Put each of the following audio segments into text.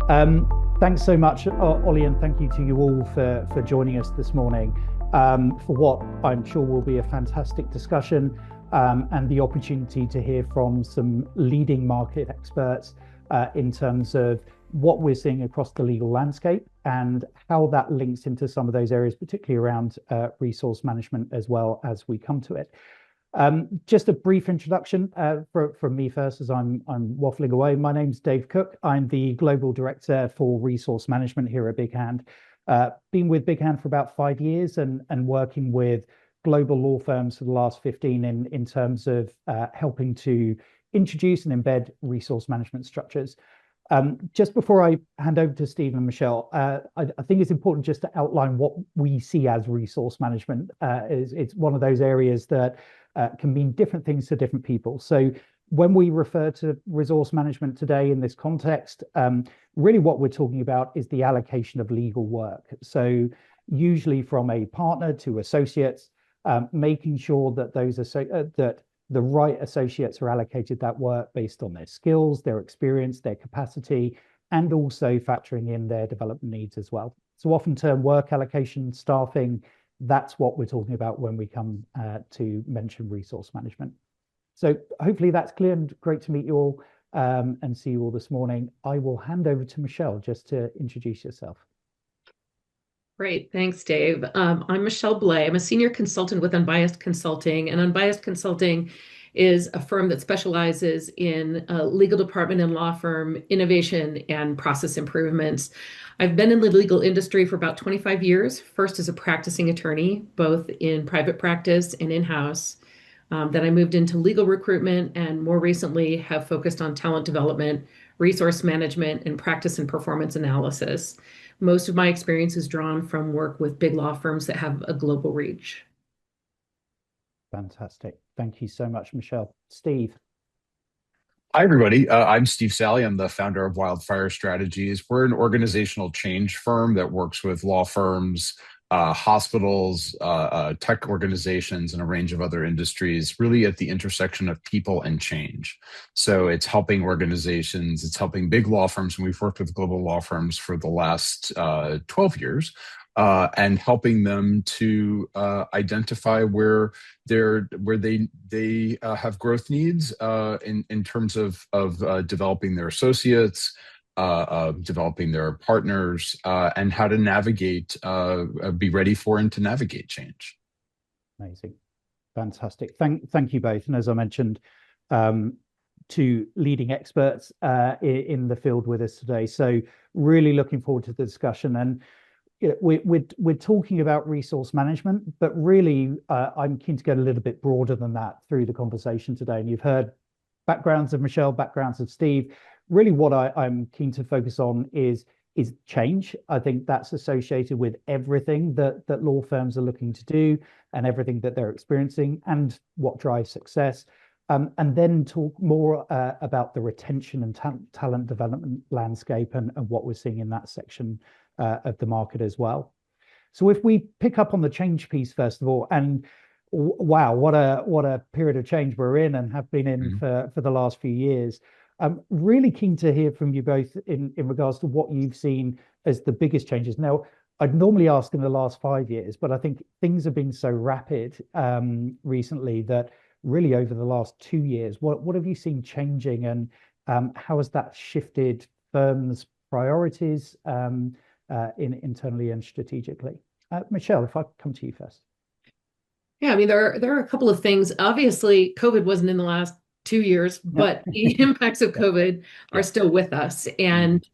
Thanks so much, Ollie, and thank you to you all for joining us this morning for what I'm sure will be a fantastic discussion and the opportunity to hear from some leading market experts in terms of what we're seeing across the legal landscape and how that links into some of those areas, particularly around resource management as well as we come to it. Just a brief introduction from me first, as I'm waffling away. My name's Dave Cook. I'm the Global Director for Resource Management here at BigHand. Been with BigHand for about 5 years and working with global law firms for the last 15 in terms of helping to introduce and embed resource management structures. Just before I hand over to Steve and Michelle, I think it's important just to outline what we see as resource management. It's one of those areas that can mean different things to different people. So when we refer to resource management today in this context, really what we're talking about is the allocation of legal work. So usually from a partner to associates, making sure that that the right associates are allocated that work based on their skills, their experience, their capacity, and also factoring in their development needs as well. So often term work allocation, staffing, that's what we're talking about when we come to mention resource management. So hopefully that's clear and great to meet you all and see you all this morning. I will hand over to Michelle just to introduce yourself. Great. Thanks, Dave. I'm Michelle Blay. I'm a senior consultant with Unbiased Consulting, and Unbiased Consulting is a firm that specializes in legal department and law firm innovation and process improvements. I've been in the legal industry for about 25 years, first as a practicing attorney, both in private practice and in-house. Then I moved into legal recruitment and more recently have focused on talent development, resource management, and practice and performance analysis. Most of my experience is drawn from work with big law firms that have a global reach. Fantastic. Thank you so much, Michelle. Steve. Hi, everybody. I'm Steve Salee. I'm the founder of Wildfire Strategies. We're an organizational change firm that works with law firms, hospitals, tech organizations, and a range of other industries, really at the intersection of people and change. So it's helping organizations, it's helping big law firms, and we've worked with global law firms for the last 12 years. And helping them to identify where they have growth needs in terms of developing their associates, developing their partners, and how to navigate, be ready for and to navigate change. Amazing, fantastic. Thank you both. And as I mentioned, two leading experts in the field with us today. So really looking forward to the discussion. And we're talking about resource management, but really I'm keen to get a little bit broader than that through the conversation today. And you've heard backgrounds of Michelle, backgrounds of Steve. Really what I'm keen to focus on is change. I think that's associated with everything that law firms are looking to do and everything that they're experiencing and what drives success. And then talk more about the retention and talent development landscape and what we're seeing in that section of the market as well. So if we pick up on the change piece first of all, and wow, what a period of change we're in and have been in for the last few years. I'm really keen to hear from you both in regards to what you've seen as the biggest changes. Now, I'd normally ask in the last 5 years, but I think things have been so rapid recently that really over the last 2 years, what have you seen changing and how has that shifted firms' priorities internally and strategically? Michelle, if I come to you first. Yeah, I mean, there are a couple of things. Obviously, COVID wasn't in the last 2 years, but the impacts of COVID are still with us. And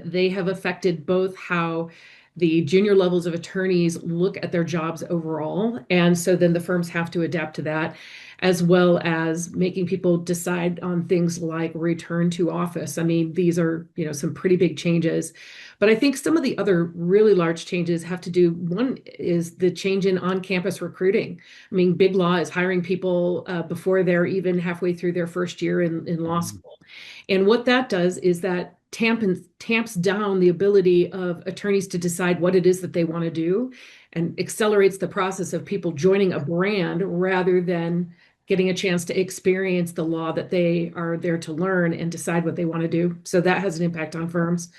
they have affected both how the junior levels of attorneys look at their jobs overall. And so then the firms have to adapt to that, as well as making people decide on things like return to office. I mean, these are, some pretty big changes. But I think some of the other really large changes have to do, one is the change in on-campus recruiting. I mean, big law is hiring people before they're even halfway through their first year in law school. And what that does is that tamps down the ability of attorneys to decide what it is that they want to do and accelerates the process of people joining a brand rather than getting a chance to experience the law that they are there to learn and decide what they want to do. So that has an impact on firms.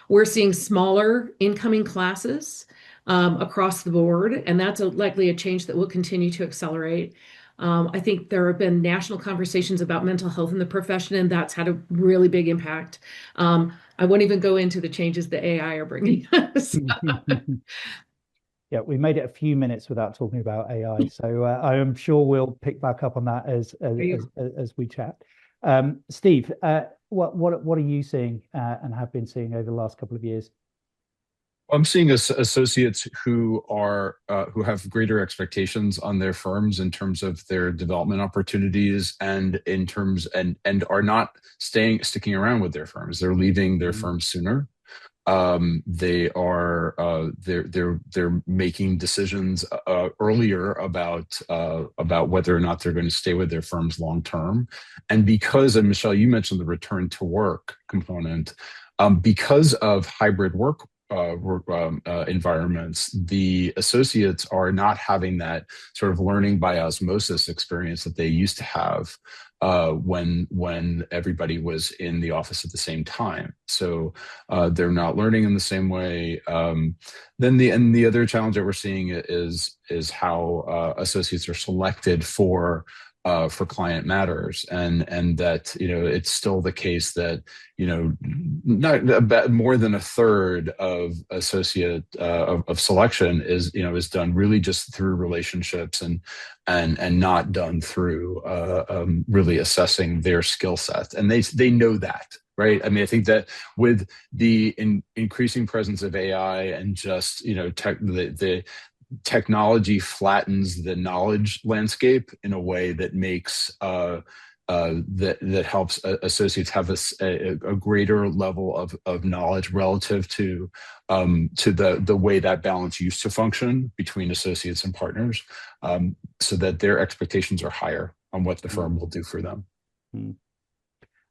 We're seeing smaller incoming classes across the board, and that's likely a change that will continue to accelerate. I think there have been national conversations about mental health in the profession, and that's had a really big impact. I won't even go into the changes that AI are bringing us. Yeah, we made it a few minutes without talking about AI, so I am sure we'll pick back up on that as we chat. Steve, what are you seeing and have been seeing over the last couple of years? I'm seeing associates who have greater expectations on their firms in terms of their development opportunities and in terms and are not sticking around with their firms. They're leaving their firms sooner. They're making decisions earlier about whether or not they're going to stay with their firms long term. And and Michelle, you mentioned the return to work component, because of hybrid work environments, the associates are not having that sort of learning by osmosis experience that they used to have when everybody was in the office at the same time. So they're not learning in the same way. Then the other challenge that we're seeing is how associates are selected for client matters, and that it's still the case that not about more than a third of associate of selection is done really just through relationships and not done through really assessing their skill set, and they know that. Right. I mean, I think that with the increasing presence of AI and just the technology flattens the knowledge landscape in a way that makes that helps associates have a greater level of knowledge relative to the way that balance used to function between associates and partners, so that their expectations are higher on what the firm will do for them.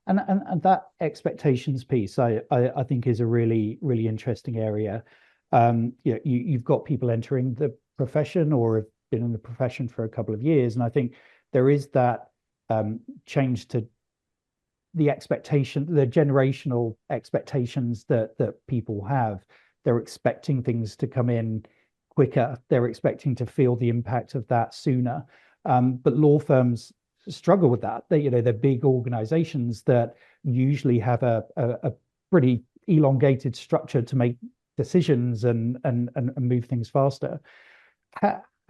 And that expectations piece, I think, is a really, really interesting area. You've got people entering the profession or have been in the profession for a couple of years, and I think there is that change to the expectation, the generational expectations that people have. They're expecting things to come in quicker. They're expecting to feel the impact of that sooner. But law firms struggle with that. They're big organizations that usually have a pretty elongated structure to make decisions and move things faster.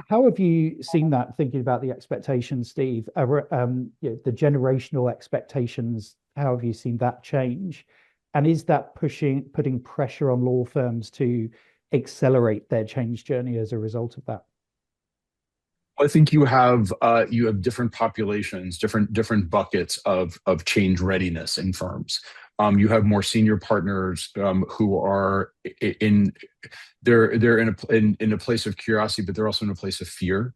How have you seen that, thinking about the expectations, Steve? The generational expectations, how have you seen that change? And is that putting pressure on law firms to accelerate their change journey as a result of that? I think you have different populations, different buckets of change readiness in firms. You have more senior partners who are they're in a place of curiosity, but they're also in a place of fear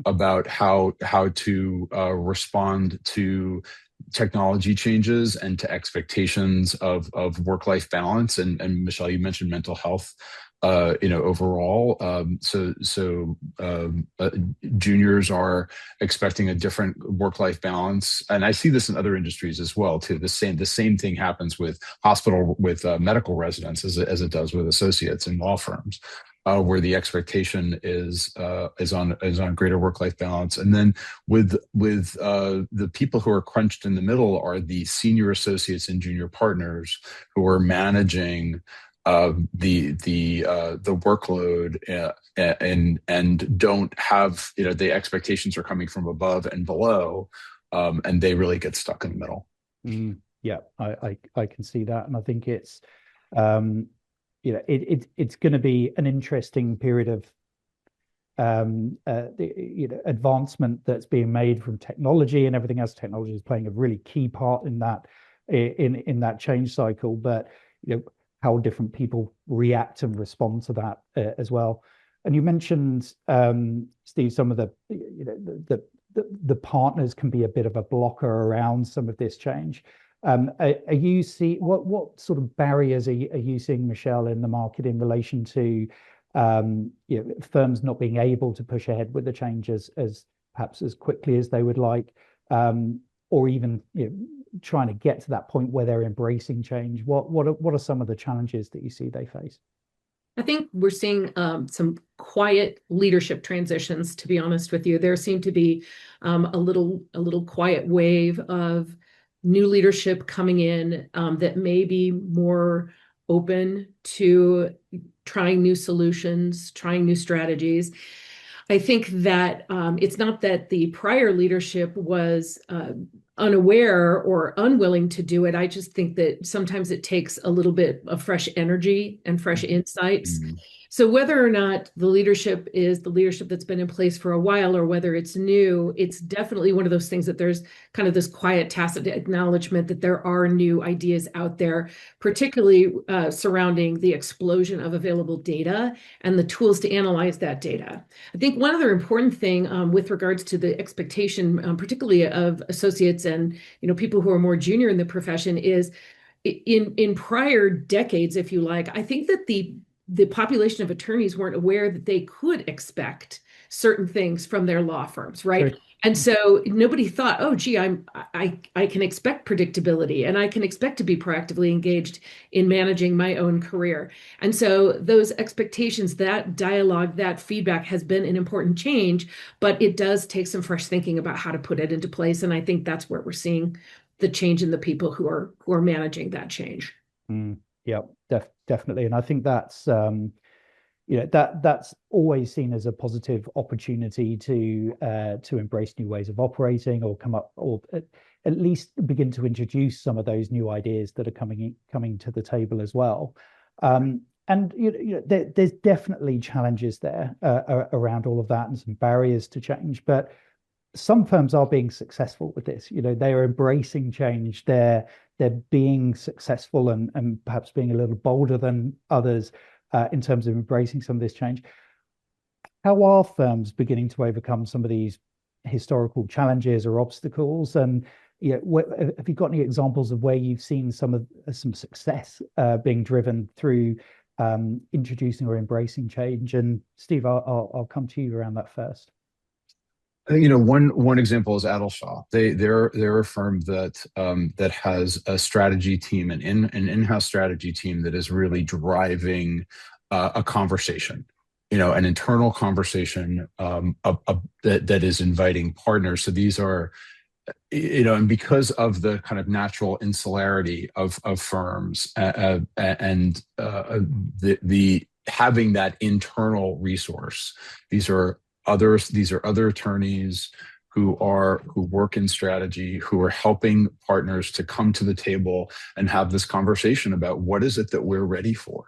about how to respond to technology changes and to expectations of work-life balance. And Michelle, you mentioned mental health. Overall, juniors are expecting a different work-life balance, and I see this in other industries as well too. The same thing happens with medical residents as it does with associates in law firms, where the expectation is on greater work-life balance. And then with the people who are crunched in the middle are the senior associates and junior partners who are managing the workload and don't have, the expectations are coming from above and below, and they really get stuck in the middle. Yeah, I can see that, and I think it's it's going to be an interesting period of advancement that's being made from technology and everything else. Technology is playing a really key part in that change cycle, but how different people react and respond to that as well. And you mentioned, Steve, some of the partners can be a bit of a blocker around some of this change. Are you what sort of barriers are you seeing, Michelle, in the market in relation to firms not being able to push ahead with the changes as perhaps as quickly as they would like, or even trying to get to that point where they're embracing change? What are some of the challenges that you see they face? I think we're seeing some quiet leadership transitions, to be honest with you. There seem to be a little quiet wave of new leadership coming in that may be more open to trying new solutions, trying new strategies. I think that it's not that the prior leadership was unaware or unwilling to do it. I just think that sometimes it takes a little bit of fresh energy and fresh insights. Mm-hmm. So whether or not the leadership is the leadership that's been in place for a while or whether it's new, it's definitely one of those things that there's kind of this quiet tacit acknowledgement that there are new ideas out there, particularly surrounding the explosion of available data and the tools to analyze that data. I think one other important thing with regards to the expectation, particularly of associates and people who are more junior in the profession, is in prior decades, if you like, I think that the population of attorneys weren't aware that they could expect certain things from their law firms, right? Sure. And so nobody thought, oh, gee, I can expect predictability and I can expect to be proactively engaged in managing my own career. And so those expectations, that dialogue, that feedback has been an important change, but it does take some fresh thinking about how to put it into place. And I think that's where we're seeing the change in the people who are managing that change. Yeah, definitely. And I think that's that's always seen as a positive opportunity to embrace new ways of operating or come up or at least begin to introduce some of those new ideas that are coming to the table as well. And there's definitely challenges there around all of that and some barriers to change, but some firms are being successful with this. They are embracing change. They're being successful and perhaps being a little bolder than others in terms of embracing some of this change. How are firms beginning to overcome some of these historical challenges or obstacles? And have you got any examples of where you've seen some success being driven through introducing or embracing change? And Steve, I'll come to you around that first. One example is Attleshaw. They're a firm that has a strategy team, an in-house strategy team that is really driving a conversation, an internal conversation that is inviting partners. So these are, and because of the kind of natural insularity of firms and the having that internal resource, these are other attorneys who work in strategy, who are helping partners to come to the table and have this conversation about what is it that we're ready for,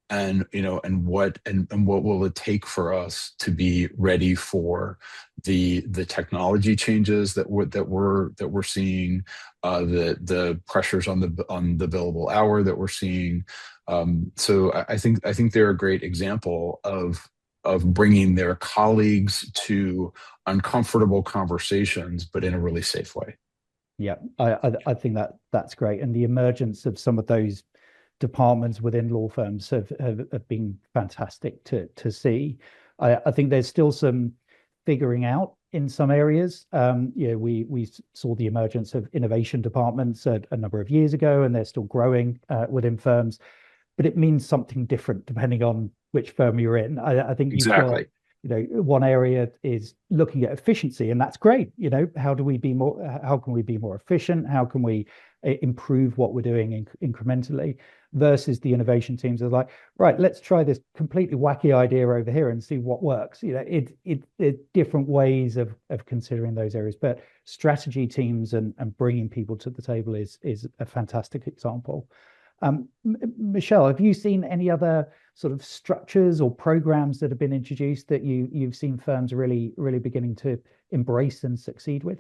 and what will it take for us to be ready for the technology changes that we're seeing, the pressures on the billable hour that we're seeing. So I think they're a great example of bringing their colleagues to uncomfortable conversations, but in a really safe way. Yeah, I think that's great. And the emergence of some of those departments within law firms have been fantastic to see. I think there's still some figuring out in some areas. We saw the emergence of innovation departments a number of years ago, and they're still growing within firms. But it means something different depending on which firm you're in. I think exactly. You've got, one area is looking at efficiency, and that's great. How can we be more efficient? How can we improve what we're doing incrementally? Versus the innovation teams are like, right, let's try this completely wacky idea over here and see what works. It's different ways of considering those areas, but strategy teams and bringing people to the table is a fantastic example. Michelle, have you seen any other sort of structures or programs that have been introduced that you've seen firms really beginning to embrace and succeed with?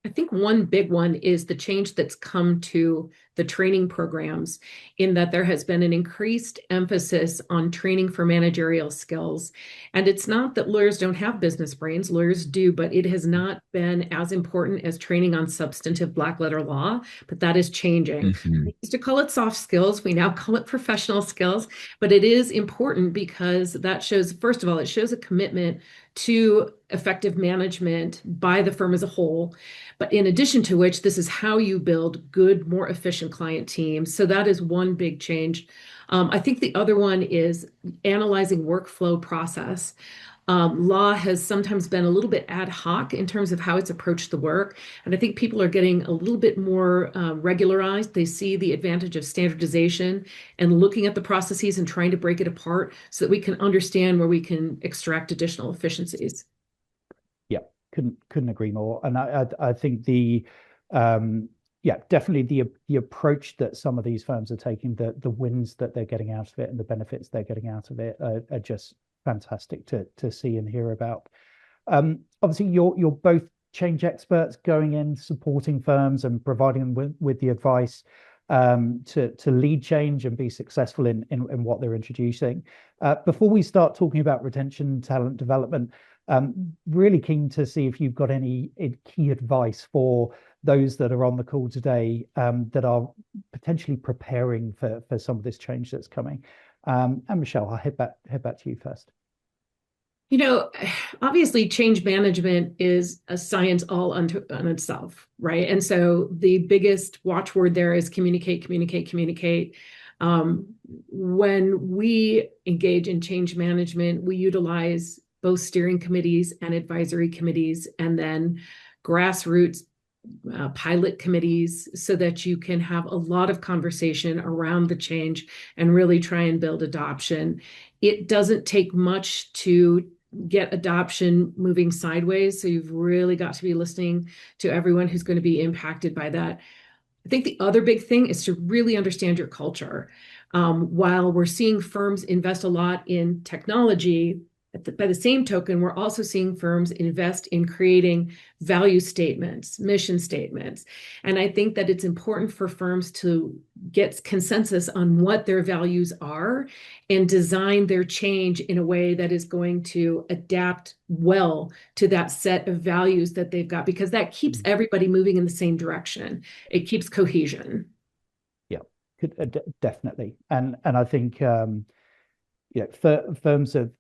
I think one big one is the change that's come to the training programs, in that there has been an increased emphasis on training for managerial skills. And it's not that lawyers don't have business brains, lawyers do, but it has not been as important as training on substantive black letter law, but that is changing. Mm-hmm. We used to call it soft skills. We now call it professional skills, but it is important because that shows, first of all, it shows a commitment to effective management by the firm as a whole. But in addition to which, this is how you build good, more efficient client teams. So that is one big change. I think the other one is analyzing workflow process. Law has sometimes been a little bit ad hoc in terms of how it's approached the work. And I think people are getting a little bit more regularized. They see the advantage of standardization and looking at the processes and trying to break it apart so that we can understand where we can extract additional efficiencies. Yeah, couldn't agree more. And I think definitely the approach that some of these firms are taking, the wins that they're getting out of it and the benefits they're getting out of it are just fantastic to see and hear about. Obviously, you're both change experts going in, supporting firms and providing them with the advice to lead change and be successful in what they're introducing. Before we start talking about retention, talent development, really keen to see if you've got any key advice for those that are on the call today that are potentially preparing for some of this change that's coming. And Michelle, I'll head back to you first. Obviously, change management is a science all unto itself, right? And so the biggest watchword there is communicate, communicate, communicate. When we engage in change management, we utilize both steering committees and advisory committees, and then grassroots pilot committees, so that you can have a lot of conversation around the change and really try and build adoption. It doesn't take much to get adoption moving sideways. So you've really got to be listening to everyone who's going to be impacted by that. I think the other big thing is to really understand your culture. While we're seeing firms invest a lot in technology, by the same token, we're also seeing firms invest in creating value statements, mission statements. And I think that it's important for firms to get consensus on what their values are and design their change in a way that is going to adapt well to that set of values that they've got, because that keeps everybody moving in the same direction. It keeps cohesion. Yeah, definitely. And I think firms have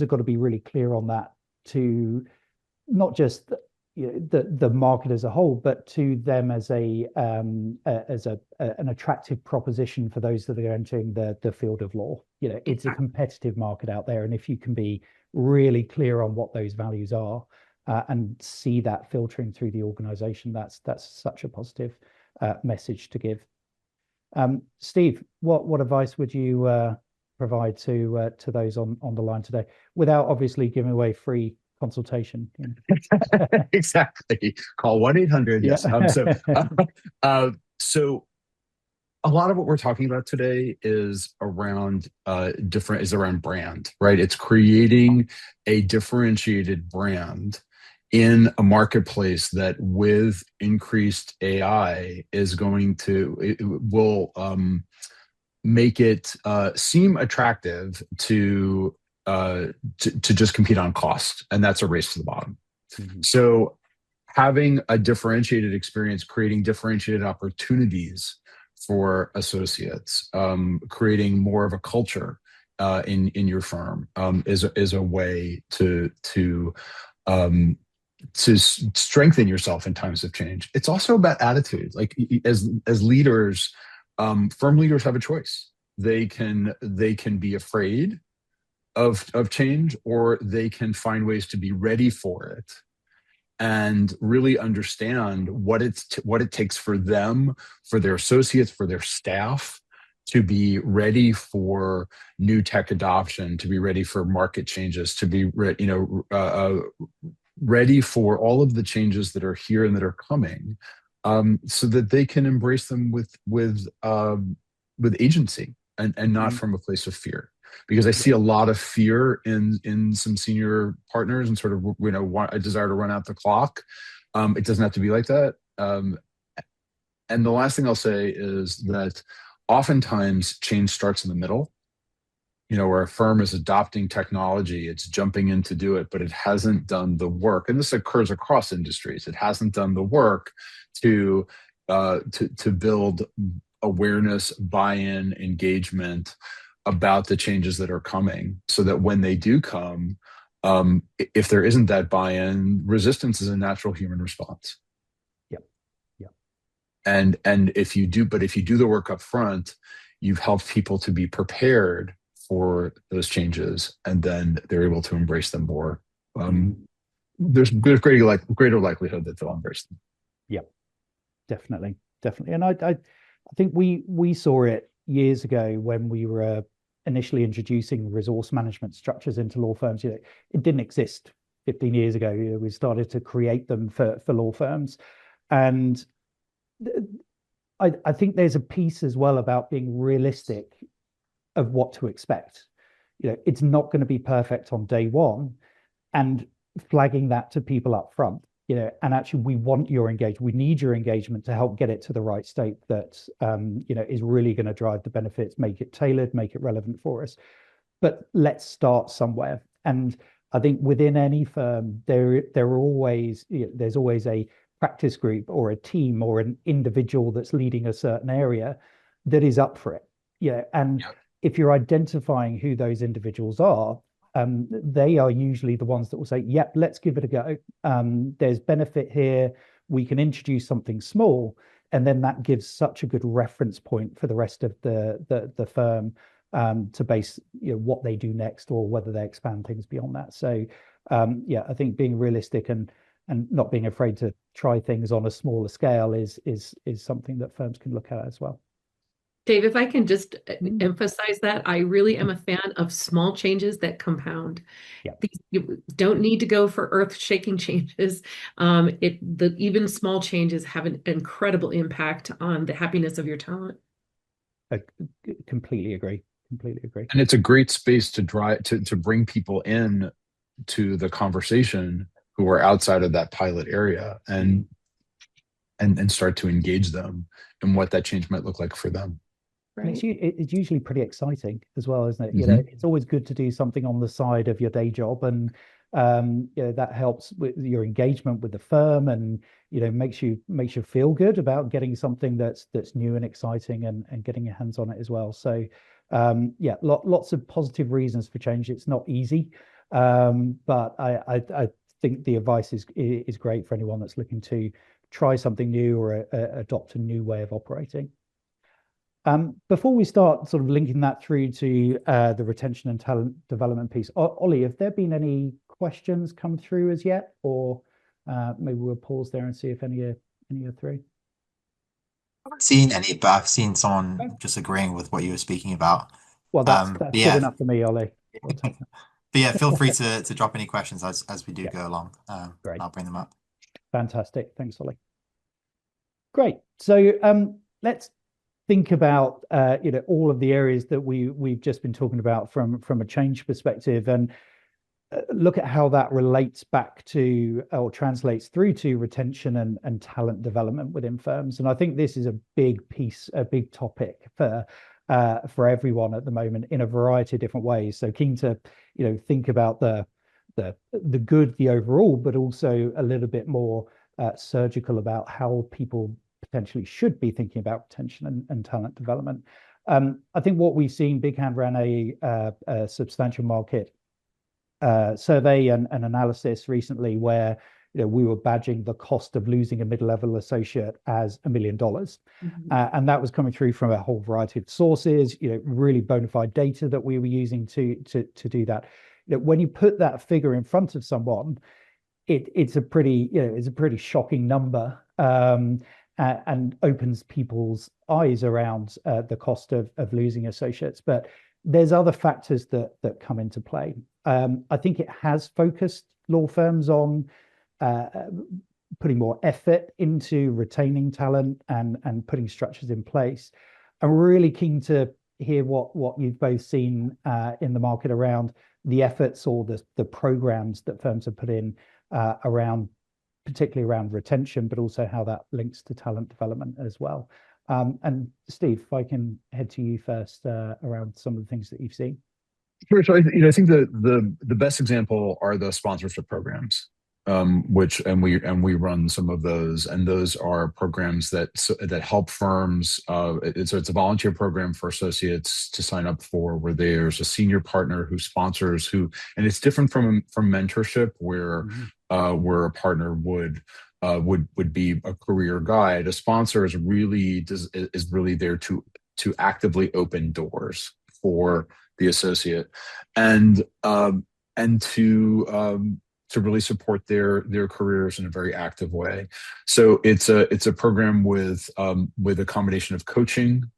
got to be really clear on that, to not just the market as a whole, but to them as an attractive proposition for those that are entering the field of law. It's a competitive market out there, and if you can be really clear on what those values are and see that filtering through the organization, that's such a positive message to give. Steve, what advice would you provide to those on the line today, without obviously giving away free consultation? Exactly. Call 1-800. Yes. So a lot of what we're talking about today is around brand, right? It's creating a differentiated brand in a marketplace that, with increased AI, will make it seem attractive to just compete on cost, and that's a race to the bottom. Mm-hmm. So having a differentiated experience, creating differentiated opportunities for associates, creating more of a culture in your firm is a way to strengthen yourself in times of change. It's also about attitude. Like, as leaders, firm leaders have a choice. They can be afraid of change, or they can find ways to be ready for it and really understand what it takes for them, for their associates, for their staff, to be ready for new tech adoption, to be ready for market changes, to be ready for all of the changes that are here and that are coming, so that they can embrace them with agency and not from a place of fear. Because I see a lot of fear in some senior partners, and sort of a desire to run out the clock. It doesn't have to be like that. And the last thing I'll say is that oftentimes change starts in the middle. Where a firm is adopting technology, it's jumping in to do it, but it hasn't done the work. And this occurs across industries. It hasn't done the work to build awareness, buy-in, engagement about the changes that are coming, so that when they do come, If there isn't that buy-in, resistance is a natural human response. Yep. Yep. And if you do, but if you do the work up front, you've helped people to be prepared for those changes, and then they're able to embrace them more. There's greater likelihood that they'll embrace them. Yep. Definitely. Definitely. And I think we saw it years ago when we were initially introducing resource management structures into law firms. It didn't exist 15 years ago. We started to create them for law firms. And I think there's a piece as well about being realistic of what to expect. It's not going to be perfect on day one, and flagging that to people up front. And actually, we want your engagement. We need your engagement to help get it to the right state that is really going to drive the benefits, make it tailored, make it relevant for us. But let's start somewhere. And I think within any firm, there's always a practice group or a team or an individual that's leading a certain area that is up for it. And if you're identifying who those individuals are, they are usually the ones that will say, yep, let's give it a go. There's benefit here. We can introduce something small. And then that gives such a good reference point for the rest of the firm to base what they do next, or whether they expand things beyond that. So I think being realistic and not being afraid to try things on a smaller scale is something that firms can look at as well. Dave, if I can just emphasize that, I really am a fan of small changes that compound. Yeah. You don't need to go for earth-shaking changes. Even small changes have an incredible impact on the happiness of your talent. I completely agree. Completely agree. And it's a great space to bring people in to the conversation who are outside of that pilot area, and start to engage them in what that change might look like for them. Right. It's usually pretty exciting as well, isn't it? It's always good to do something on the side of your day job, and that helps with your engagement with the firm, and makes you feel good about getting something that's new and exciting, and getting your hands on it as well. So lots of positive reasons for change. It's not easy, but I think the advice is great for anyone that's looking to try something new or adopt a new way of operating. Before we start sort of linking that through to the retention and talent development piece, Ollie, have there been any questions come through as yet, or maybe we'll pause there and see if any are through? I haven't seen any, but I've seen someone just agreeing with what you were speaking about. Well, that's good enough for me, Ollie. But yeah, feel free to drop any questions as we do go along. Great. I'll bring them up. Fantastic. Thanks, Ollie. Great. So let's think about all of the areas that we've just been talking about from a change perspective, and look at how that relates back to, or translates through to, retention and talent development within firms. And I think this is a big topic for everyone at the moment in a variety of different ways. So keen to think about the good, the overall, but also a little bit more surgical about how people potentially should be thinking about retention and talent development. I think what we've seen, BigHand ran a substantial market survey and analysis recently, where we were badging the cost of losing a mid-level associate as $1 million. And that was coming through from a whole variety of sources, really bona fide data that we were using to do that. When you put that figure in front of someone, it's a pretty shocking number, and opens people's eyes around the cost of losing associates. But there's other factors that come into play. I think it has focused law firms on putting more effort into retaining talent and putting structures in place. I'm really keen to hear what you've both seen in the market around the efforts or the programs that firms have put in particularly around retention, but also how that links to talent development as well. And Steve, if I can head to you first around some of the things that you've seen. Sure. So I think the best example are the sponsorship programs. which we run some of those, and those are programs that help firms. It's a volunteer program for associates to sign up for, where there's a senior partner who sponsors and it's different from mentorship, where a partner would be a career guide. A sponsor is really there to actively open doors for the associate, and to really support their careers in a very active way. So it's a program with a combination of coaching,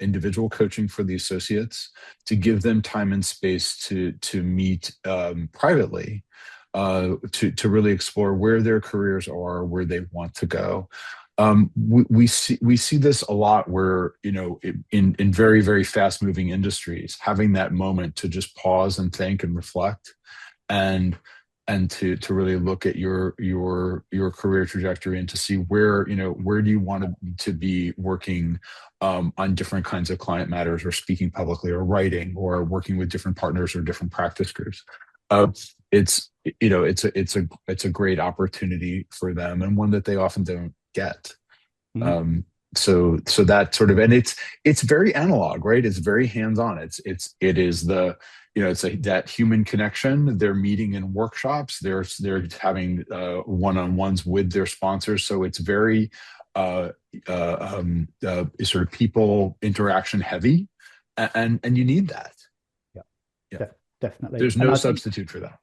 individual coaching for the associates, to give them time and space to meet privately, to really explore where their careers are, where they want to go. We see this a lot, where, in very, very fast moving industries, having that moment to just pause and think and reflect, and to really look at your career trajectory, and to see where do you want to be working on different kinds of client matters, or speaking publicly, or writing, or working with different partners or different practice groups. It's a great opportunity for them, and one that they often don't get. So that sort of, and it's very analog, right? It's very hands-on. It is that human connection. They're meeting in workshops. They're having one-on-ones with their sponsors. So it's very sort of people interaction heavy, and you need that. Yeah, definitely. There's no substitute for that.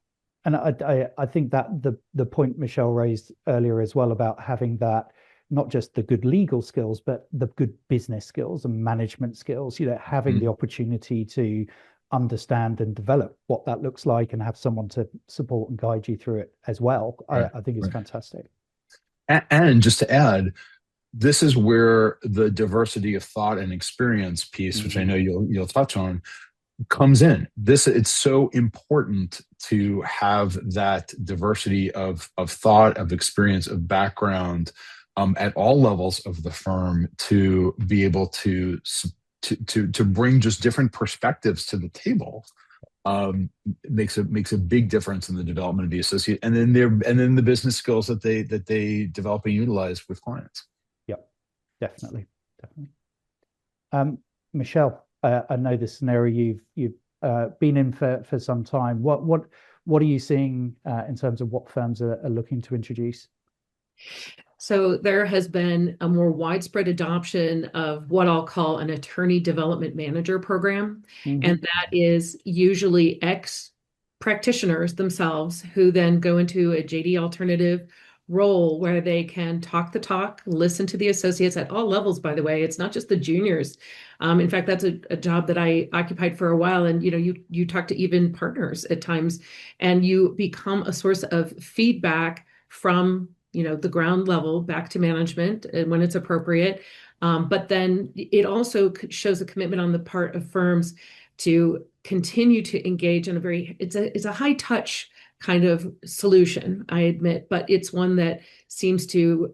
And I think that the point Michelle raised earlier as well, about having that, not just the good legal skills, but the good business skills and management skills, having the opportunity to understand and develop what that looks like, and have someone to support and guide you through it as well. Right. I think it's fantastic. And just to add, this is where the diversity of thought and experience piece, which I know you'll touch on, comes in. It's so important to have that diversity of thought, of experience, of background, at all levels of the firm, to be able to bring just different perspectives to the table. Makes a big difference in the development of the associate, and then the business skills that they develop and utilize with clients. Yep, definitely. Michelle, I know this is an area you've been in for some time. What are you seeing in terms of what firms are looking to introduce? So there has been a more widespread adoption of what I'll call an attorney development manager program. And that is usually ex-practitioners themselves, who then go into a JD alternative role, where they can talk the talk, listen to the associates at all levels, by the way. It's not just the juniors. In fact, that's a job that I occupied for a while. And you talk to even partners at times, and you become a source of feedback from the ground level back to management, and when it's appropriate. But then it also shows a commitment on the part of firms to continue to engage in it's a high touch kind of solution, I admit, but it's one that seems to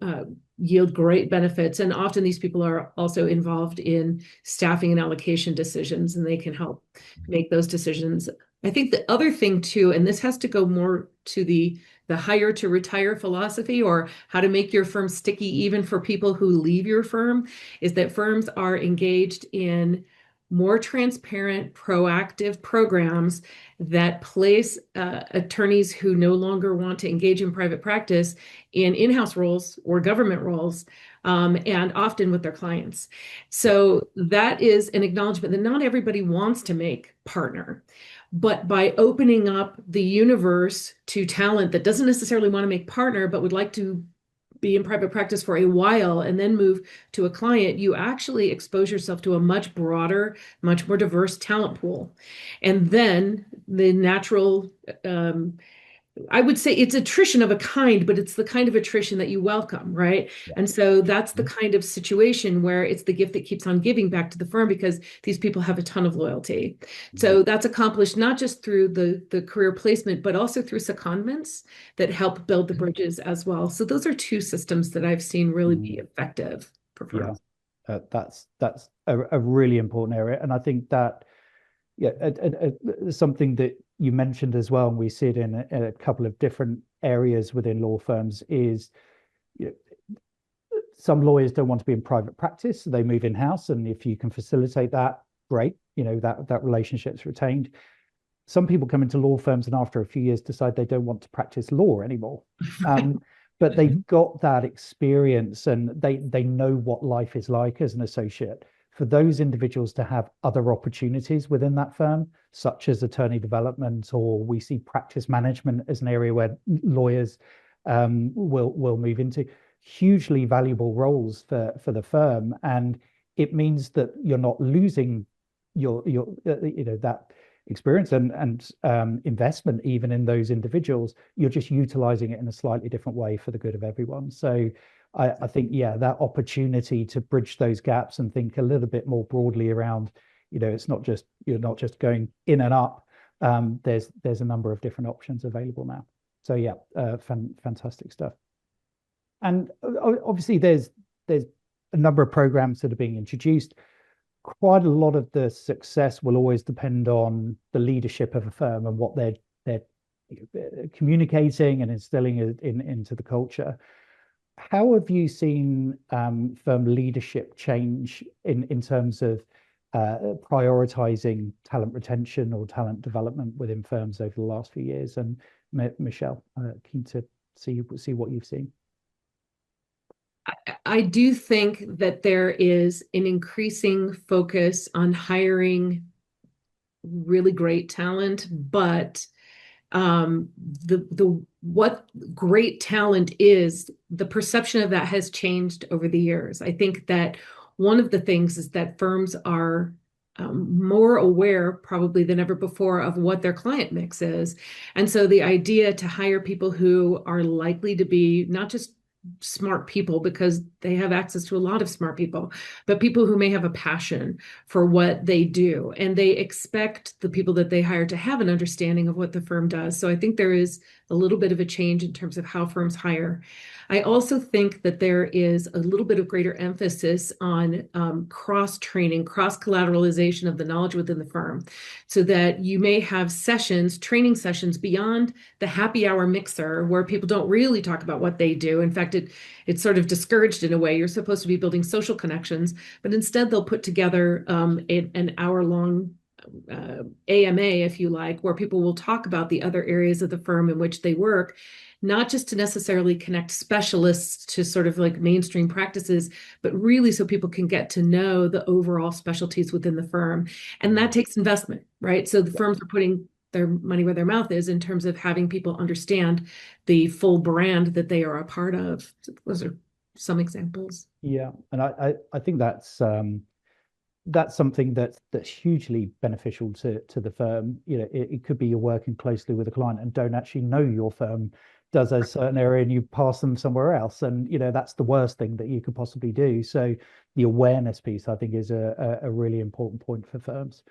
yield great benefits. And often these people are also involved in staffing and allocation decisions, and they can help make those decisions. I think the other thing too, and this has to go more to the hire to retire philosophy, or how to make your firm sticky even for people who leave your firm, is that firms are engaged in more transparent, proactive programs that place attorneys who no longer want to engage in private practice in in-house roles or government roles, and often with their clients. So that is an acknowledgement that not everybody wants to make partner. But by opening up the universe to talent that doesn't necessarily want to make partner, but would like to be in private practice for a while and then move to a client, you actually expose yourself to a much broader, much more diverse talent pool. And then the natural, I would say it's attrition of a kind, but it's the kind of attrition that you welcome, right? Yeah. And so that's the kind of situation where it's the gift that keeps on giving back to the firm, because these people have a ton of loyalty. So that's accomplished not just through the career placement, but also through secondments that help build the bridges as well. So those are two systems that I've seen really be effective for firms. Yeah, that's a really important area. And I think that, something that you mentioned as well, and we see it in a couple of different areas within law firms is, you know, some lawyers don't want to be in private practice, so they move in-house, and if you can facilitate that, great, you know, that relationship's retained. Some people come into law firms and after a few years decide they don't want to practice law anymore. But they've got that experience and they know what life is like as an associate. For those individuals to have other opportunities within that firm, such as attorney development, or we see practice management as an area where lawyers will move into, hugely valuable roles for the firm. And it means that you're not losing your you know, that experience and investment even in those individuals. You're just utilizing it in a slightly different way for the good of everyone. So I think, yeah, that opportunity to bridge those gaps and think a little bit more broadly around, you know, it's not just, you're not just going in and up. There's a number of different options available now. So yeah, fantastic stuff. And obviously there's a number of programs that are being introduced. Quite a lot of the success will always depend on the leadership of a firm and what they're communicating and instilling into the culture. How have you seen firm leadership change in terms of prioritizing talent retention or talent development within firms over the last few years? And Michelle, keen to see what you've seen. I do think that there is an increasing focus on hiring really great talent, but what great talent is, the perception of that has changed over the years. I think that one of the things is that firms are more aware probably than ever before of what their client mix is. And so the idea to hire people who are likely to be not just smart people, because they have access to a lot of smart people, but people who may have a passion for what they do, and they expect the people that they hire to have an understanding of what the firm does. So I think there is a little bit of a change in terms of how firms hire. I also think that there is a little bit of greater emphasis on cross-training, cross-collateralization of the knowledge within the firm, so that you may have sessions, training sessions beyond the happy hour mixer where people don't really talk about what they do. In fact, it's sort of discouraged in a way. You're supposed to be building social connections, but instead they'll put together an hour-long AMA, if you like, where people will talk about the other areas of the firm in which they work, not just to necessarily connect specialists to sort of like mainstream practices, but really so people can get to know the overall specialties within the firm. And that takes investment, right? So the firms are putting their money where their mouth is in terms of having people understand the full brand that they are a part of. So those are some examples. Yeah, and I think that's something that's hugely beneficial to the firm. You know, it could be you're working closely with a client and don't actually know your firm does a certain area and you pass them somewhere else, and you know that's the worst thing that you could possibly do. So the awareness piece, I think, is a really important point for firms.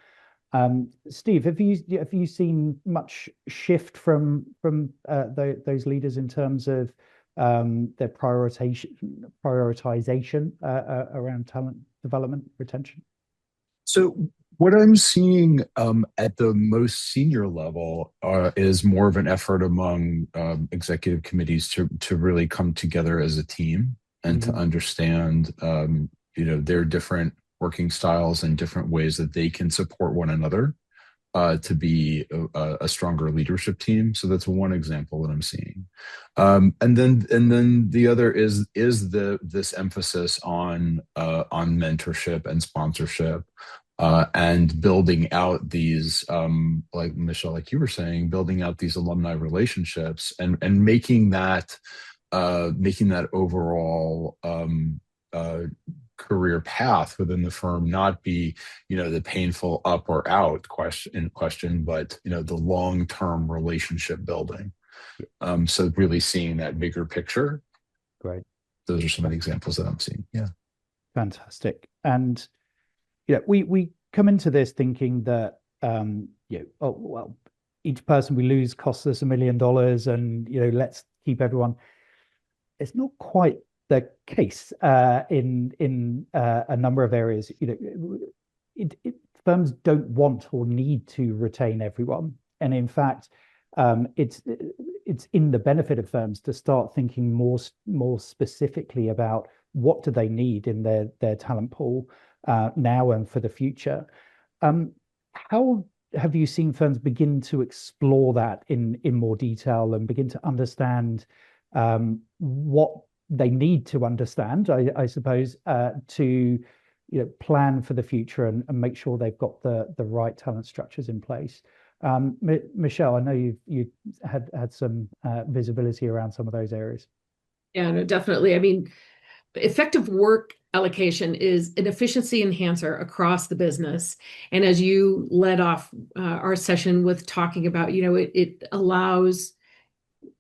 Steve, have you seen much shift from those leaders in terms of their prioritization around talent development, retention? So what I'm seeing at the most senior level is more of an effort among executive committees to really come together as a team and to understand their different working styles and different ways that they can support one another to be a stronger leadership team. So that's one example that I'm seeing. And then the other is this emphasis on mentorship and sponsorship. And building out these, like Michelle, like you were saying, building out these alumni relationships and making that overall career path within the firm not be, the painful up or out question, but the long-term relationship building. So really seeing that bigger picture. Great. Those are some of the examples that I'm seeing. Yeah. Fantastic. And we come into this thinking that each person we lose costs us $1 million, and let's keep everyone. It's not quite the case in a number of areas. Firms don't want or need to retain everyone, and in fact, it's in the benefit of firms to start thinking more specifically about what do they need in their talent pool now and for the future. How have you seen firms begin to explore that in more detail and begin to understand what they need to understand, I suppose, to plan for the future and make sure they've got the right talent structures in place? Michelle, I know you had some visibility around some of those areas. Yeah, no, definitely. I mean, effective work allocation is an efficiency enhancer across the business. And as you led off our session with talking about, it allows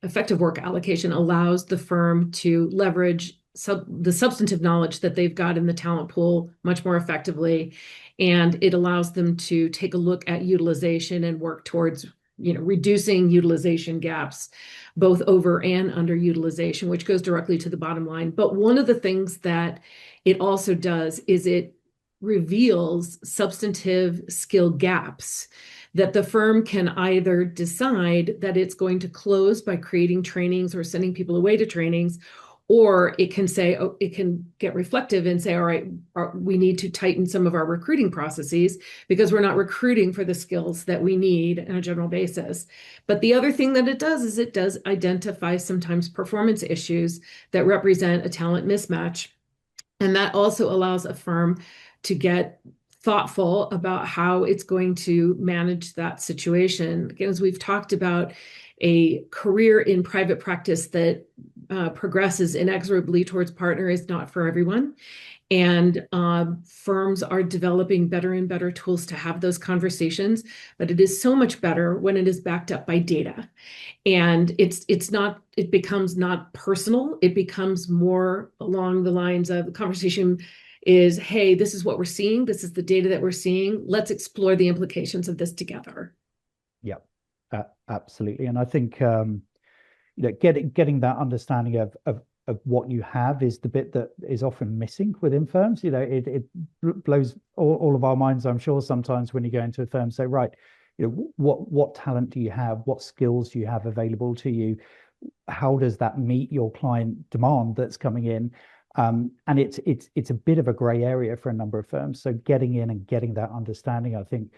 effective work allocation allows the firm to leverage the substantive knowledge that they've got in the talent pool much more effectively. And it allows them to take a look at utilization and work towards reducing utilization gaps, both over and underutilization, which goes directly to the bottom line. But one of the things that it also does is it reveals substantive skill gaps that the firm can either decide that it's going to close by creating trainings or sending people away to trainings, or it can say, it can get reflective and say, all right, we need to tighten some of our recruiting processes because we're not recruiting for the skills that we need on a general basis. But the other thing that it does is it does identify sometimes performance issues that represent a talent mismatch. And that also allows a firm to get thoughtful about how it's going to manage that situation. Again, as we've talked about, a career in private practice that progresses inexorably towards partner is not for everyone. And firms are developing better and better tools to have those conversations, but it is so much better when it is backed up by data. And it becomes not personal, it becomes more along the lines of the conversation is, hey, this is what we're seeing, this is the data that we're seeing, let's explore the implications of this together. Yeah, absolutely. And I think getting that understanding of what you have is the bit that is often missing within firms. It blows all of our minds, I'm sure, sometimes when you go into a firm, say, right, what talent do you have? What skills do you have available to you? How does that meet your client demand that's coming in? And it's a bit of a gray area for a number of firms. So getting in and getting that understanding, I think,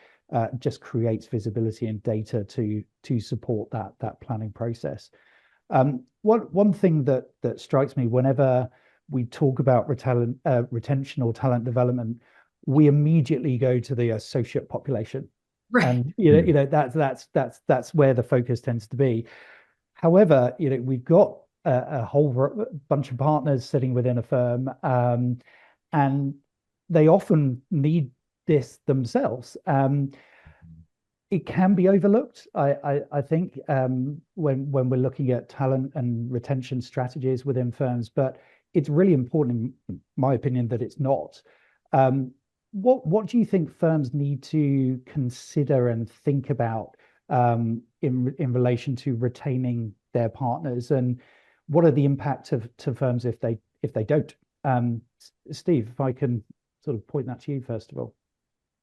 just creates visibility and data to support that planning process. One thing that strikes me whenever we talk about retention or talent development, we immediately go to the associate population, right? And that's where the focus tends to be. However, we've got a whole bunch of partners sitting within a firm, and they often need this themselves. It can be overlooked, I think, when we're looking at talent and retention strategies within firms, but it's really important, in my opinion, that it's not. What do you think firms need to consider and think about in relation to retaining their partners, and what are the impact to firms if they don't? Steve, if I can sort of point that to you first of all.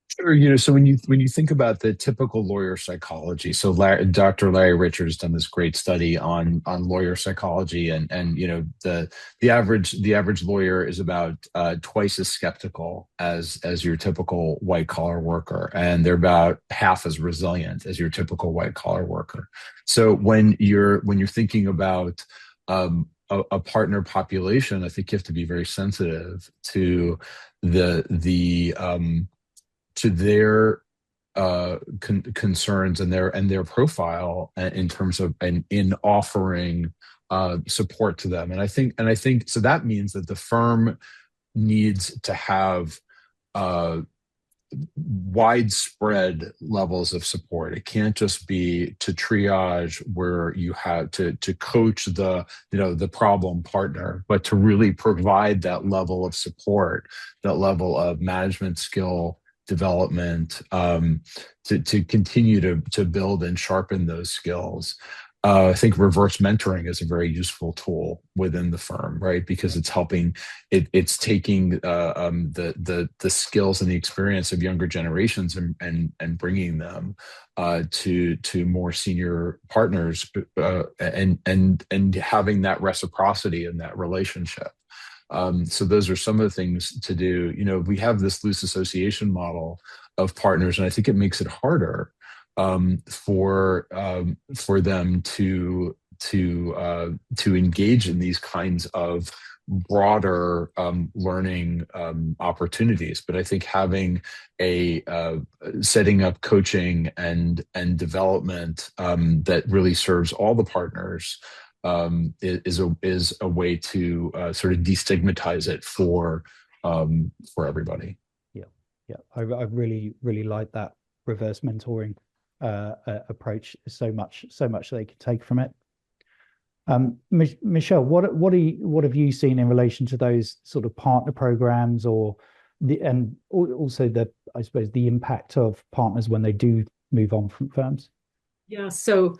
Sure. So when you think about the typical lawyer psychology, so Dr. Larry Richards done this great study on lawyer psychology, and the average lawyer is about twice as skeptical as your typical white collar worker, and they're about half as resilient as your typical white collar worker. So when you're thinking about a partner population, I think you have to be very sensitive to to their concerns and their profile in terms of in offering support to them. And I think so that means that the firm needs to have widespread levels of support. It can't just be to triage where you have to coach the problem partner, but to really provide that level of support, that level of management skill development, to continue to build and sharpen those skills. I think reverse mentoring is a very useful tool within the firm, right? Because it's helping, it's taking the skills and the experience of younger generations and bringing them to more senior partners, and having that reciprocity in that relationship. So those are some of the things to do. We have this loose association model of partners, and I think it makes it harder for them to engage in these kinds of broader learning opportunities. But I think having setting up coaching and development that really serves all the partners is a way to sort of destigmatize it for everybody. Yeah, I really like that reverse mentoring approach. So much they could take from it. Michelle, what have you seen in relation to those sort of partner programs, and also I suppose the impact of partners when they do move on from firms? Yeah, so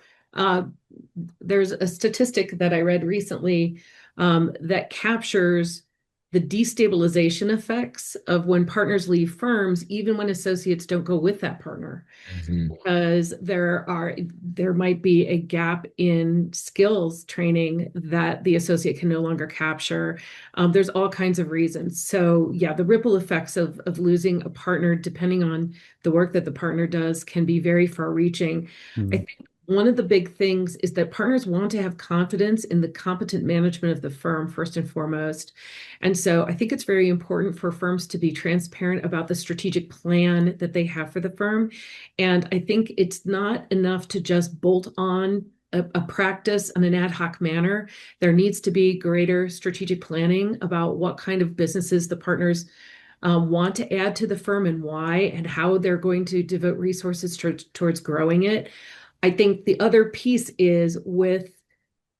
there's a statistic that I read recently that captures the destabilization effects of when partners leave firms, even when associates don't go with that partner. Mm-hmm. Because there might be a gap in skills training that the associate can no longer capture. There's all kinds of reasons. So yeah, the ripple effects of losing a partner, depending on the work that the partner does, can be very far-reaching. I think one of the big things is that partners want to have confidence in the competent management of the firm, first and foremost. And so I think it's very important for firms to be transparent about the strategic plan that they have for the firm. And I think it's not enough to just bolt on a practice in an ad hoc manner. There needs to be greater strategic planning about what kind of businesses the partners want to add to the firm and why, and how they're going to devote resources towards growing it. I think the other piece is with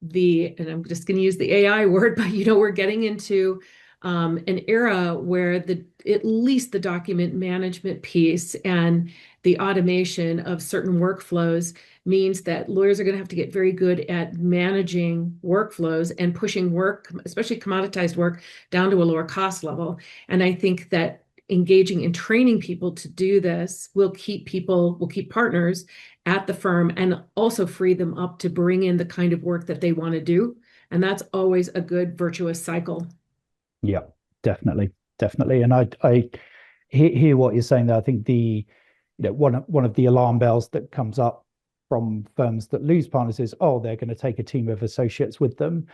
and I'm just going to use the AI word, but we're getting into an era where at least the document management piece and the automation of certain workflows means that lawyers are going to have to get very good at managing workflows and pushing work, especially commoditized work, down to a lower cost level. And I think that engaging in training people to do this will keep partners at the firm and also free them up to bring in the kind of work that they want to do. And that's always a good virtuous cycle. Yeah, definitely. And I hear what you're saying there. I think one of the alarm bells that comes up from firms that lose partners is, they're going to take a team of associates with them.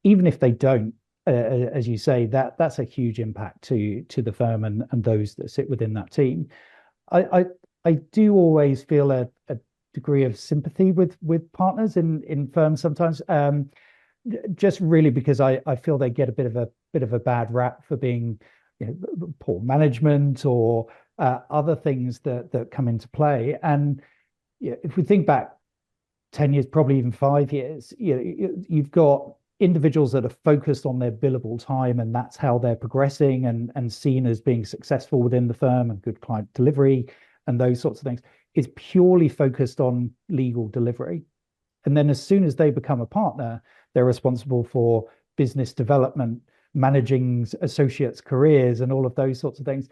Even if they don't, as you say, that's a huge impact to the firm and those that sit within that team. I do always feel a degree of sympathy with partners in firms sometimes, just really because I feel they get a bit of a bad rap for being poor management or other things that come into play. And if we think back 10 years, probably even 5 years, you've got individuals that are focused on their billable time, and that's how they're progressing and seen as being successful within the firm and good client delivery and those sorts of things. It's purely focused on legal delivery. And then as soon as they become a partner, they're responsible for business development, managing associates' careers, and all of those sorts of things.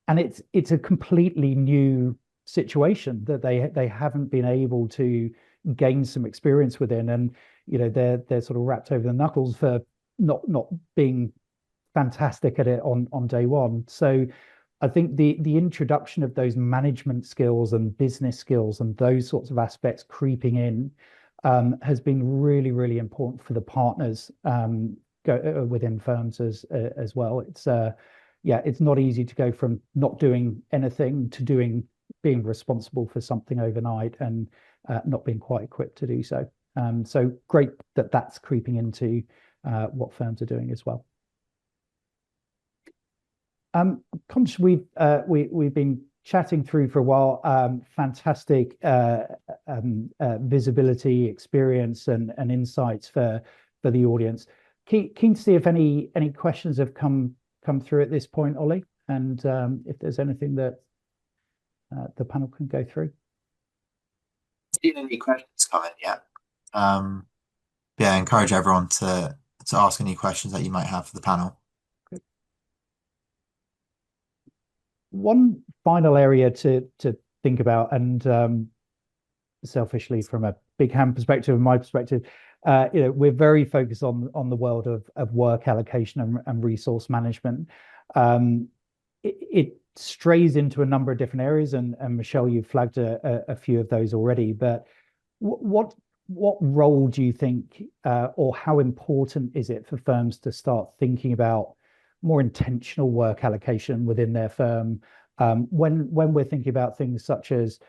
And it's a completely new situation that they haven't been able to gain some experience within, and they're sort of wrapped over the knuckles for not being fantastic at it on day one. So I think the introduction of those management skills and business skills and those sorts of aspects creeping in has been really, really important for the partners within firms as well. It's not easy to go from not doing anything to being responsible for something overnight and not being quite equipped to do so. So great that that's creeping into what firms are doing as well. Conscious we've been chatting through for a while. Fantastic visibility, experience, and insights for the audience. Keen to see if any questions have come through at this point, Ollie, and if there's anything that the panel can go through. See any questions coming yet? Um, yeah, I encourage everyone to ask any questions that you might have for the panel. One final area to think about, and selfishly from a BigHand perspective and my perspective, we're very focused on the world of work allocation and resource management. It strays into a number of different areas, and Michelle, you flagged a few of those already. But what role do you think, or how important is it for firms to start thinking about more intentional work allocation within their firm, when we're thinking about things such as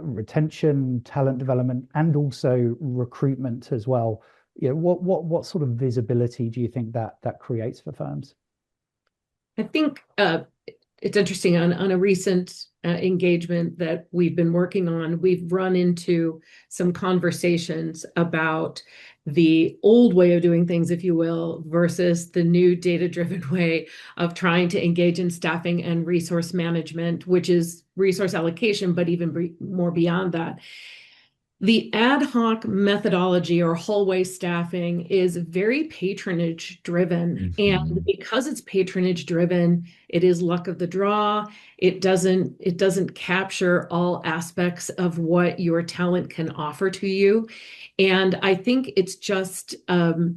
retention, talent development, and also recruitment as well? What sort of visibility do you think that creates for firms? I think it's interesting on a recent engagement that we've been working on, we've run into some conversations about the old way of doing things, if you will, versus the new data-driven way of trying to engage in staffing and resource management, which is resource allocation, but even more beyond that. The ad hoc methodology or hallway staffing is very patronage driven. And because it's patronage driven, it is luck of the draw. It doesn't capture all aspects of what your talent can offer to you. And I think it's just the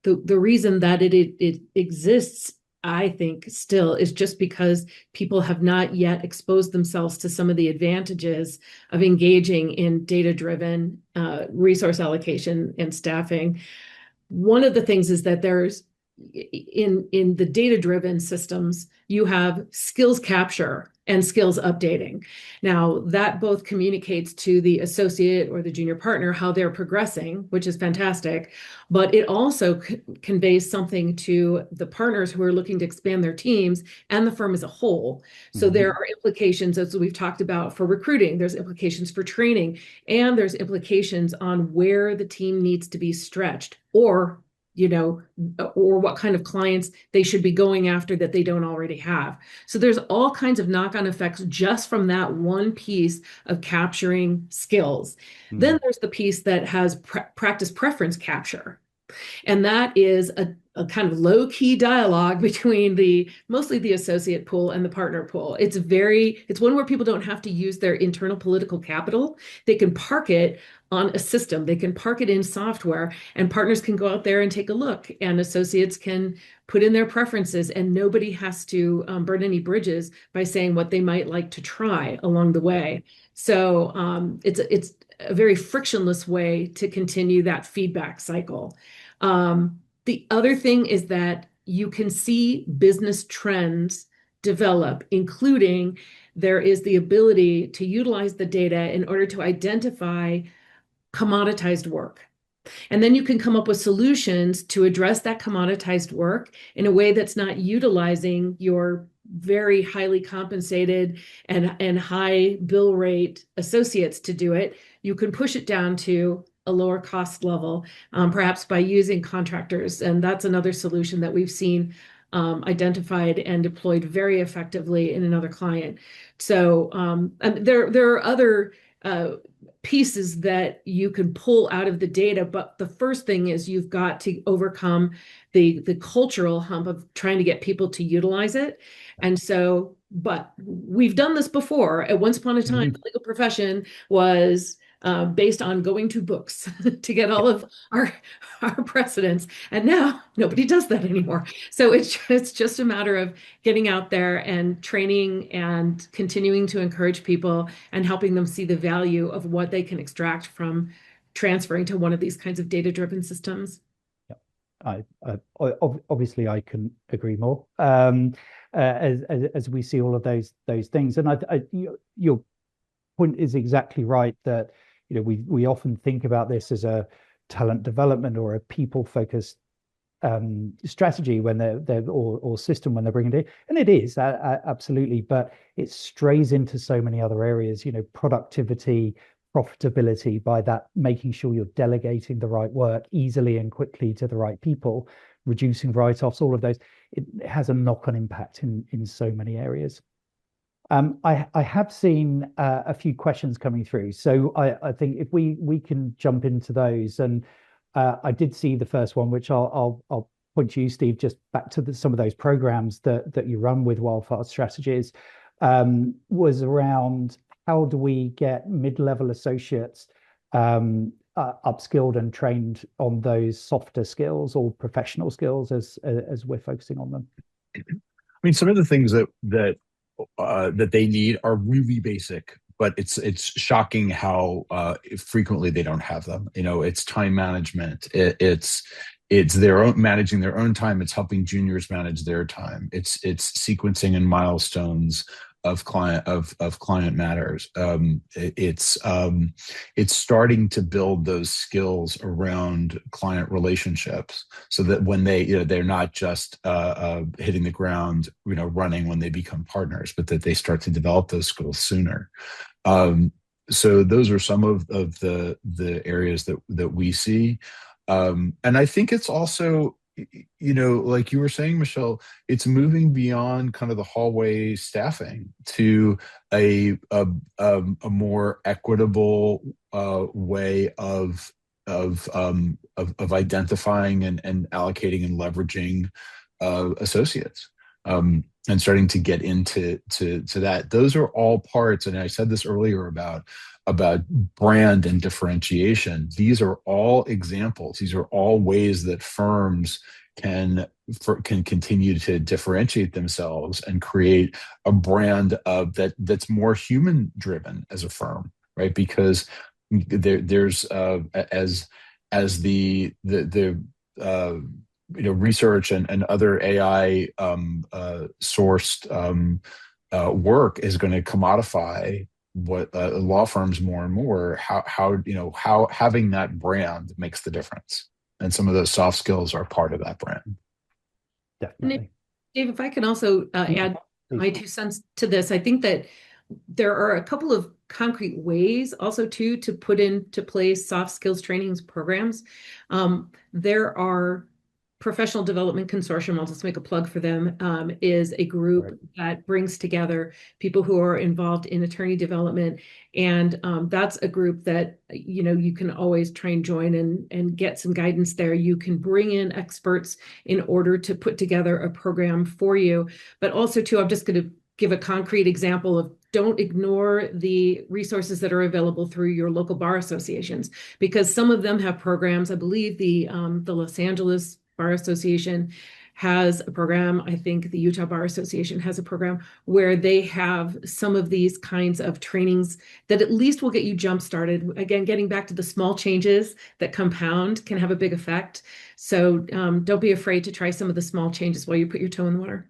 reason that it exists, I think, still is just because people have not yet exposed themselves to some of the advantages of engaging in data-driven resource allocation and staffing. One of the things is that there's in the data-driven systems, you have skills capture and skills updating. Now, that both communicates to the associate or the junior partner how they're progressing, which is fantastic, but it also conveys something to the partners who are looking to expand their teams and the firm as a whole. So there are implications, as we've talked about, for recruiting, there's implications for training, and there's implications on where the team needs to be stretched, or what kind of clients they should be going after that they don't already have. So there's all kinds of knock-on effects just from that one piece of capturing skills. Then there's the piece that has practice preference capture. And that is a kind of low-key dialogue between mostly the associate pool and the partner pool. It's one where people don't have to use their internal political capital. They can park it on a system. They can park it in software, and partners can go out there and take a look, and associates can put in their preferences, and nobody has to burn any bridges by saying what they might like to try along the way. So it's a very frictionless way to continue that feedback cycle. The other thing is that you can see business trends develop, including there is the ability to utilize the data in order to identify commoditized work. And then you can come up with solutions to address that commoditized work in a way that's not utilizing your very highly compensated and high bill rate associates to do it. You can push it down to a lower cost level, perhaps by using contractors. And that's another solution that we've seen identified and deployed very effectively in another client. So and there are other pieces that you can pull out of the data, but the first thing is you've got to overcome the cultural hump of trying to get people to utilize it. And so, but we've done this before. At once upon a time, the legal profession was based on going to books to get all of our precedents. And now nobody does that anymore. So it's just a matter of getting out there and training and continuing to encourage people and helping them see the value of what they can extract from transferring to one of these kinds of data-driven systems. Obviously I couldn't agree more. As we see all of those things, and your point is exactly right, that we often think about this as a talent development or a people-focused strategy when or system when they're bringing it in, and it is absolutely, but it strays into so many other areas. Productivity, profitability, by that making sure you're delegating the right work easily and quickly to the right people, reducing write-offs, all of those. It has a knock-on impact in so many areas. I have seen a few questions coming through, so I think if we can jump into those, and I did see the first one, which I'll point to you, Steve, just back to some of those programs that you run with Wildfire Strategies, was around how do we get mid-level associates upskilled and trained on those softer skills or professional skills as we're focusing on them. I mean, some of the things that they need are really basic, but it's shocking how frequently they don't have them. It's time management. It's their own managing their own time. It's helping juniors manage their time. It's sequencing and milestones of client matters. It's starting to build those skills around client relationships, so that when they're not just hitting the ground running when they become partners, but that they start to develop those skills sooner. So those are some of the areas that we see. And I think it's also, like you were saying, Michelle, it's moving beyond kind of the hallway staffing to a more equitable way of identifying and allocating and leveraging associates, and starting to get into that. Those are all parts, and I said this earlier about brand and differentiation. These are all examples. These are all ways that firms can continue to differentiate themselves and create a brand that's more human driven as a firm, right? Because there's as the research and other AI sourced work is going to commodify what law firms more and more, how having that brand makes the difference, and some of those soft skills are part of that brand. Definitely. Dave, if I can also add my 2 cents to this, I think that there are a couple of concrete ways also to put into place soft skills trainings programs. There are Professional Development Consortium, I'll just make a plug for them, is a group that brings together people who are involved in attorney development. And that's a group that, you can always try and join and get some guidance there. You can bring in experts in order to put together a program for you. But also, too, I'm just going to give a concrete example of don't ignore the resources that are available through your local bar associations, because some of them have programs. I believe the Los Angeles Bar Association has a program. I think the Utah Bar Association has a program where they have some of these kinds of trainings that at least will get you jump started. Again, getting back to the small changes that compound can have a big effect. So don't be afraid to try some of the small changes while you put your toe in the water.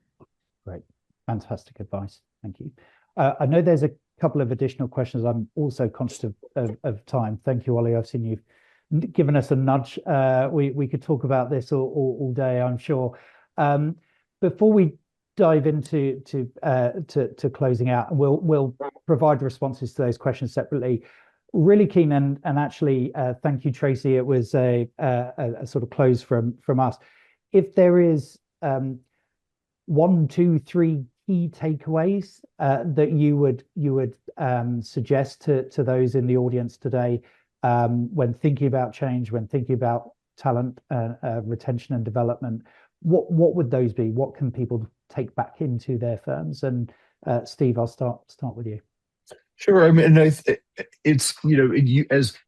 Great. Fantastic advice. Thank you. I know there's a couple of additional questions. I'm also conscious of time. Thank you, Ollie. I've seen you've given us a nudge. We could talk about this all day, I'm sure. Before we dive into closing out, we'll provide responses to those questions separately. Really keen, and actually, thank you, Tracy. It was a sort of close from us. If there is 1, 2, 3 key takeaways that you would suggest to those in the audience today, when thinking about change, when thinking about talent retention and development, what would those be? What can people take back into their firms? And Steve, I'll start with you. Sure. I mean, it's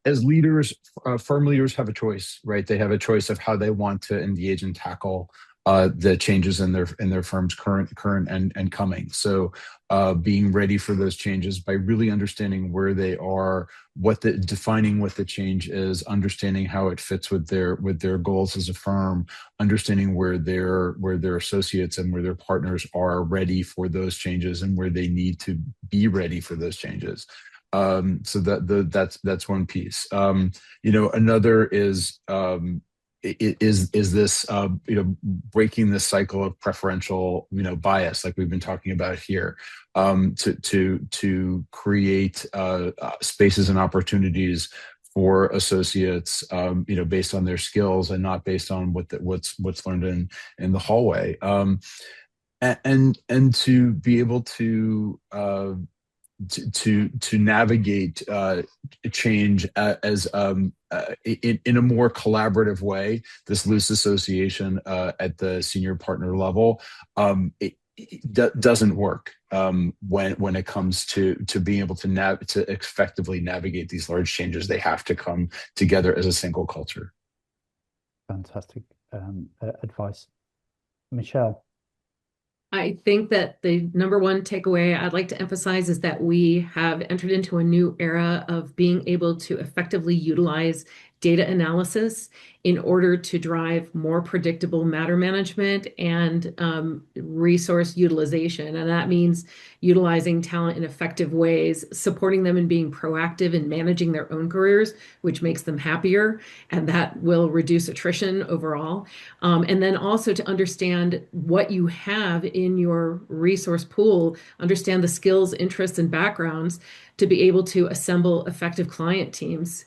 as leaders, firm leaders have a choice, right? They have a choice of how they want to engage and tackle the changes in their firm's current and coming. So being ready for those changes by really understanding where they are, defining what the change is, understanding how it fits with their goals as a firm, understanding where their associates and where their partners are ready for those changes and where they need to be ready for those changes. So that's one piece. Another is this breaking this cycle of preferential bias, like we've been talking about here, to create spaces and opportunities for associates based on their skills and not based on what's learned in the hallway. and to be able to navigate change as in a more collaborative way. This loose association at the senior partner level, it doesn't work when it comes to being able to effectively navigate these large changes. They have to come together as a single culture. Fantastic advice, Michelle. I think that the number one takeaway I'd like to emphasize is that we have entered into a new era of being able to effectively utilize data analysis in order to drive more predictable matter management and resource utilization. And that means utilizing talent in effective ways, supporting them in being proactive in managing their own careers, which makes them happier, and that will reduce attrition overall. And then also to understand what you have in your resource pool, understand the skills, interests, and backgrounds to be able to assemble effective client teams.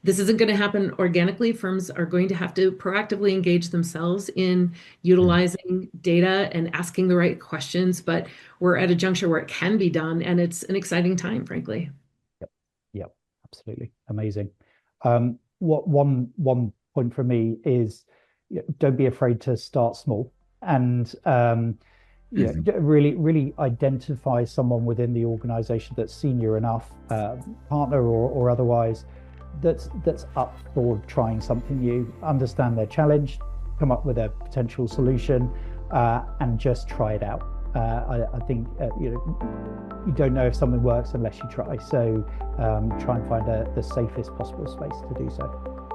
This isn't going to happen organically. Firms are going to have to proactively engage themselves in utilizing data and asking the right questions, but we're at a juncture where it can be done, and it's an exciting time, frankly. Yep, absolutely. Amazing. One point for me is, don't be afraid to start small, and really identify someone within the organization that's senior enough, partner or otherwise, that's up for trying something new, understand their challenge, come up with a potential solution, and just try it out. I think you don't know if something works unless you try. So try and find the safest possible space to do so.